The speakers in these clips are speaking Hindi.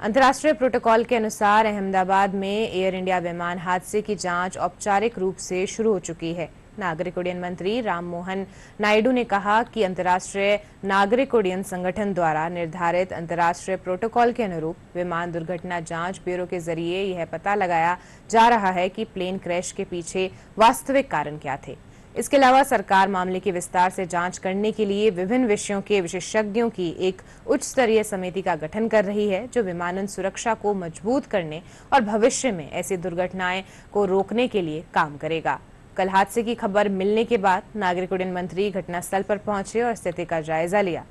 अंतर्राष्ट्रीय प्रोटोकॉल के अनुसार अहमदाबाद में एयर इंडिया विमान हादसे की जांच औपचारिक रूप से शुरू हो चुकी है। नागरिक उड्डयन मंत्री राममोहन नायडू ने कहा कि अंतर्राष्ट्रीय नागरिक उड्डयन संगठन द्वारा निर्धारित अंतर्राष्ट्रीय प्रोटोकॉल के अनुरूप विमान दुर्घटना जांच ब्यूरो के जरिए यह पता लगाया जा रहा है कि प्लेन क्रैश के पीछे वास्तविक कारण क्या थे। इसके अलावा सरकार मामले की विस्तार से जांच करने के लिए विभिन्न विषयों के विशेषज्ञों की एक उच्च स्तरीय समिति का गठन कर रही है, जो विमानन सुरक्षा को मजबूत करने और भविष्य में ऐसी दुर्घटनाएं को रोकने के लिए काम करेगा। कल हादसे की खबर मिलने के बाद नागरिक उड्डयन मंत्री घटनास्थल पर पहुंचे और स्थिति का जायजा लिया।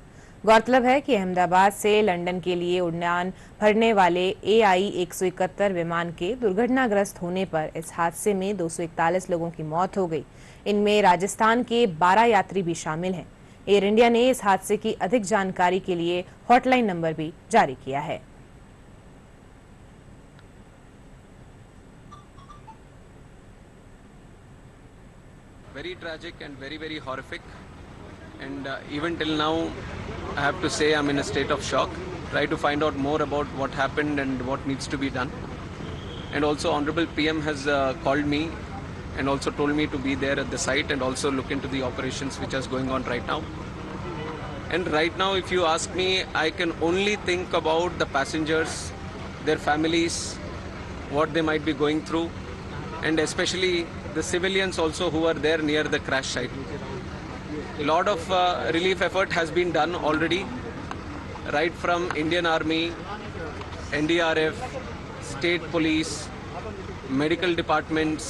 गौरतलब है कि अहमदाबाद से लंदन के लिए उड़ान भरने वाले AI-171 विमान के दुर्घटनाग्रस्त होने पर इस हादसे में 241 लोगों की मौत हो गई। इनमें राजस्थान के 12 यात्री भी शामिल हैं। एयर इंडिया ने इस हादसे की अधिक जानकारी के लिए हॉटलाइन नंबर भी जारी किया है। Very tragic and very horrific, and even till now I have to say I'm in a state of shock. Try to find out more about what happened and what needs to be done. And also Honorable PM has called me and also told me to be there at the site and also look into the operations which is going on right now. And right now, if you ask me, I can only think about the passengers, their families, what they might be going through, and especially the civilians also who are there near the crash site. A lot of relief effort has been done already, right from Indian Army, NDRF, state police, medical departments,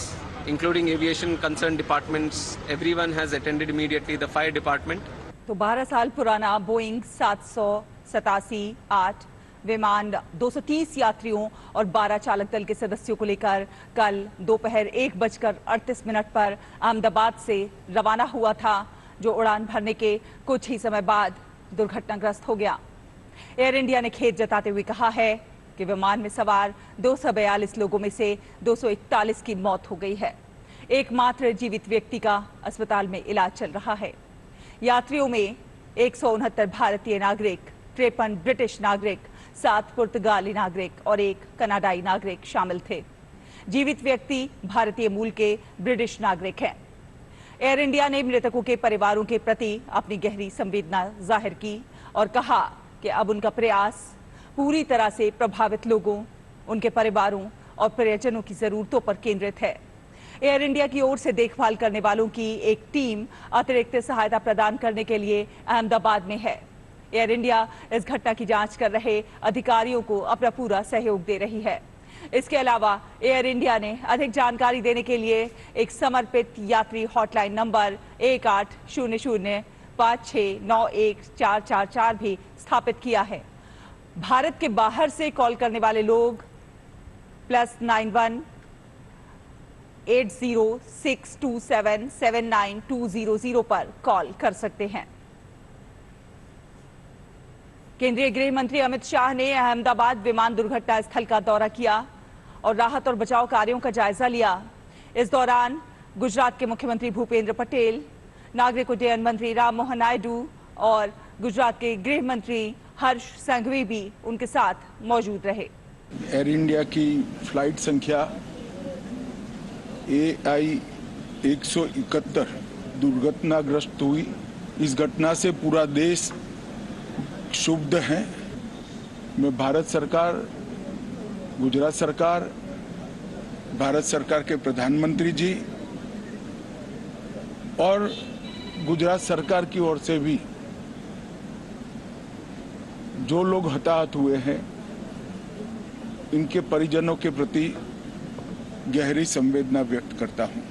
including aviation concerned departments. Everyone has attended immediately, the fire department. तो 12 साल पुराना बोइंग 787-8 विमान 230 यात्रियों और 12 चालक दल के सदस्यों को लेकर कल दोपहर 1:38 पर अहमदाबाद से रवाना हुआ था, जो उड़ान भरने के कुछ ही समय बाद दुर्घटनाग्रस्त हो गया। एयर इंडिया ने खेद जताते हुए कहा है कि विमान में सवार 242 लोगों में से 241 की मौत हो गई है। एकमात्र जीवित व्यक्ति का अस्पताल में इलाज चल रहा है। यात्रियों में 169 भारतीय नागरिक, 53 ब्रिटिश नागरिक, 7 पुर्तगाली नागरिक और 1 कनाडाई नागरिक शामिल थे। जीवित व्यक्ति भारतीय मूल के ब्रिटिश नागरिक हैं। एयर इंडिया ने मृतकों के परिवारों के प्रति अपनी गहरी संवेदना जाहिर की और कहा कि अब उनका प्रयास पूरी तरह से प्रभावित लोगों, उनके परिवारों और परिजनों की जरूरतों पर केंद्रित है। एयर इंडिया की ओर से देखभाल करने वालों की एक टीम अतिरिक्त सहायता प्रदान करने के लिए अहमदाबाद में है। एयर इंडिया इस घटना की जांच कर रहे अधिकारियों को अपना पूरा सहयोग दे रही है। इसके अलावा एयर इंडिया ने अधिक जानकारी देने के लिए एक समर्पित यात्री हॉटलाइन नंबर 1800569144 भी स्थापित किया है। भारत के बाहर से कॉल करने वाले लोग +91 8062779200 पर कॉल कर सकते हैं। केंद्रीय गृह मंत्री अमित शाह ने अहमदाबाद विमान दुर्घटना स्थल का दौरा किया और राहत और बचाव कार्यों का जायजा लिया। इस दौरान गुजरात के मुख्यमंत्री भूपेंद्र पटेल, नागरिक उड्डयन मंत्री राममोहन नायडू और गुजरात के गृह मंत्री हर्ष संघवी भी उनके साथ मौजूद रहे। एयर इंडिया की फ्लाइट संख्या AI-171 दुर्घटनाग्रस्त हुई। इस घटना से पूरा देश क्षुब्ध है। मैं भारत सरकार, गुजरात सरकार, भारत सरकार के प्रधानमंत्री जी और गुजरात सरकार की ओर से भी जो लोग हताहत हुए हैं, इनके परिजनों के प्रति गहरी संवेदना व्यक्त करता हूं।